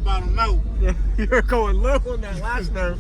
bottom note. Yeah, you're going low on that last note.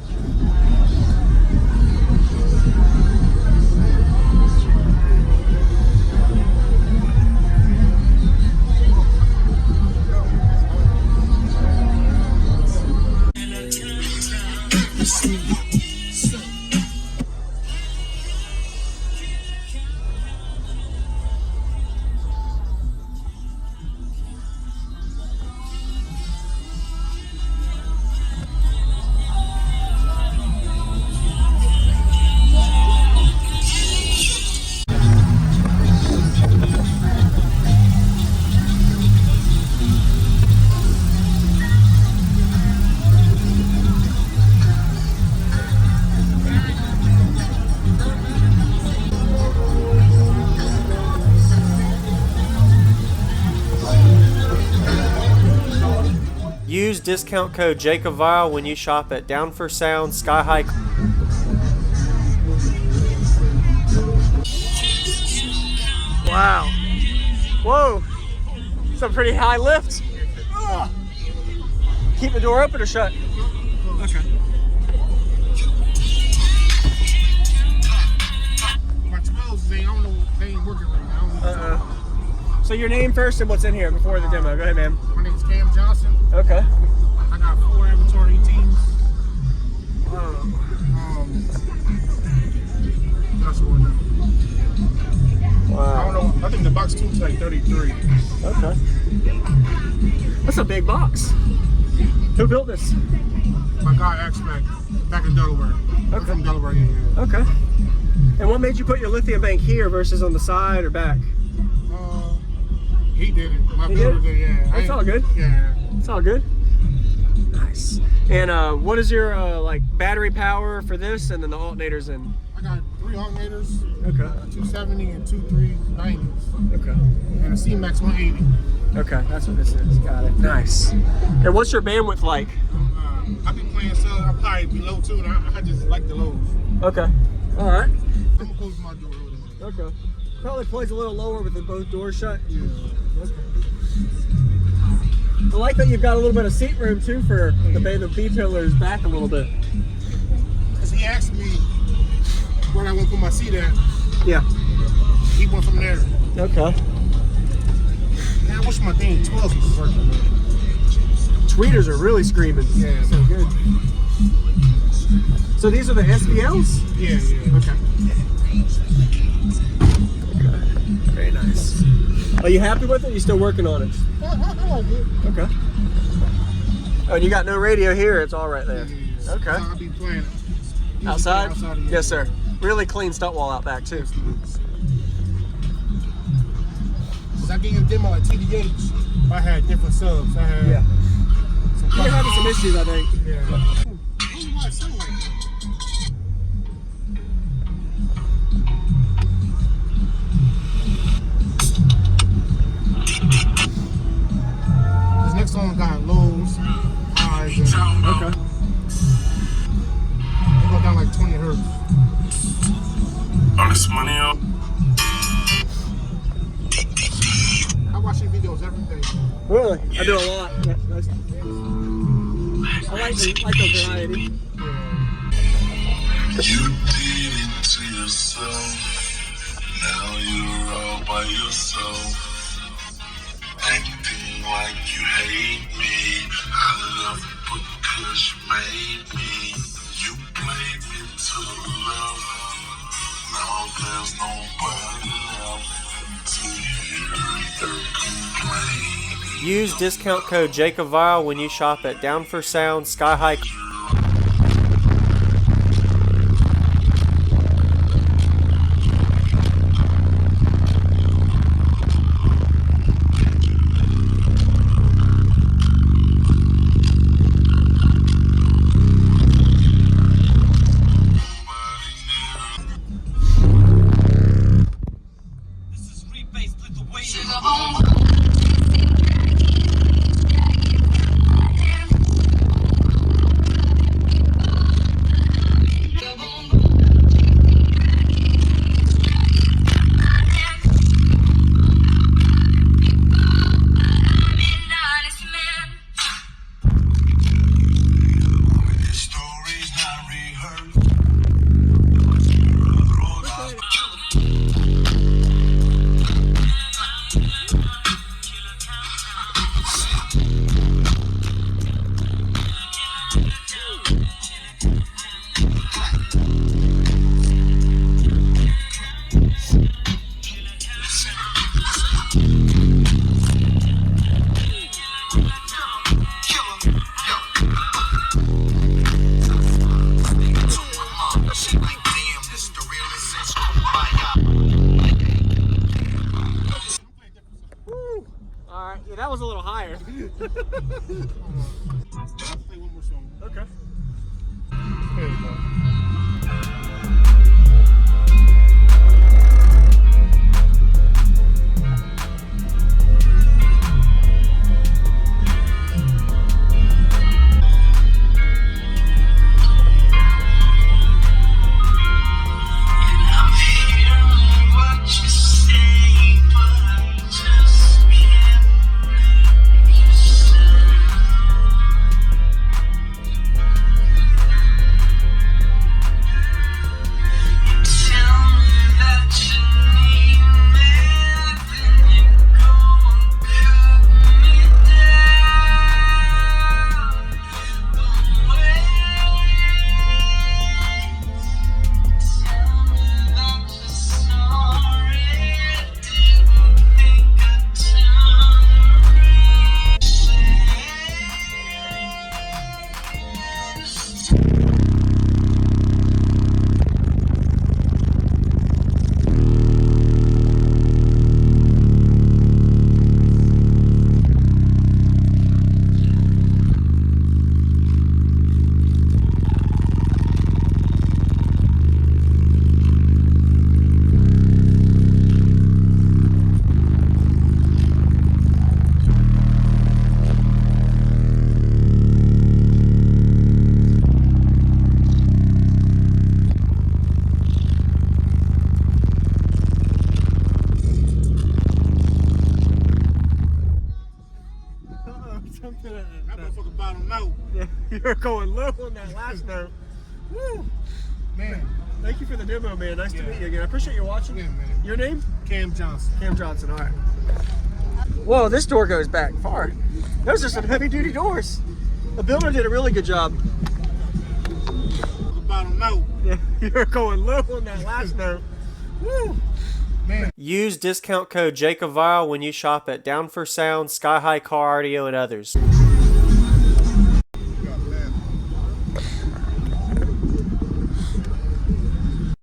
Use discount code JACOBVILE when you shop at Down for Sound Sky High. Wow. Whoa. Some pretty high lift. Keep the door open or shut? Okay. My 12s, they ain't working right now. So your name first and what's in here before the demo. Go ahead, man. My name's Cam Johnson. Okay. I got 4 inventory teams. That's one now. Wow. I don't know. I think the box tube's like 33. Okay. That's a big box. Who built this? My guy X-Mac back in Delaware. Okay. I'm from Delaware, yeah. Okay. And what made you put your lithium bank here versus on the side or back? He did it. My He builder did? did, yeah. It's all good. Yeah. It's all good. Nice. And what is your like battery power for this and then the alternators in? I got 3 alternators. Okay. 270 and 2 390s. Okay. And a C-Max 180. Okay, that's what this is. Got it. Nice. And what's your bandwidth like? I've been playing so I'm probably below 2 and I just like the lows. Okay. All right. I'm gonna close my door over there. Okay. Probably plays a little lower with the both doors shut. Yeah. Okay. I like that you've got a little bit of seat room too for the B-pillars back a little bit. Cause he asked me where I want to put my seat at. Yeah. He went from there. Okay. Man, I wish my dang 12 was working. Tweeters are really screaming. Yeah. So good. So these are the SVLs? Yeah, yeah. Okay. Very nice. Are you happy with it? Or are you still working on it? I like it. Okay. Oh, and you got no radio here. It's all right there. Yeah. Okay. I'll be playing Outside? outside Yes, sir. Really clean stunt wall out back too. Cause I gave you a demo at TDH. I had different subs. I had You're having some issues, I think. Yeah. Why sound like that? This next song got lows, highs, and Okay. they go down like 20 hertz. All this money up. I watch your videos every day. Really? I do a lot. Yeah, nice. I like the variety. You did it to yourself. Now you're all by yourself. Acting like you hate me. I love you because you made me. You played me to the love. Now there's nobody left to hear your complaint. Use discount code JACOBVILE when you shop at Down for Sound Sky High. I'll play one more song. Okay. There you go. I'm hearing what you say, but I just can't make you tell me that you need me, then you go and cut me down. Wait, tell me that you're sorry, didn't think I'd turn around. Something That motherfucker bottom out. You're going low on that last note. Woo! Man. Thank you for the demo, man. Nice to meet you again. I appreciate you watching. Yeah, man. Your name? Cam Johnson. Cam Johnson. All right. Whoa, this door goes back far. Those are some heavy-duty doors. The builder did a really good job. Bottom out. You're going low on that last note. Woo! Man. Use discount code JACOBVILE when you shop at Down for Sound, Sky High Car Audio, and others.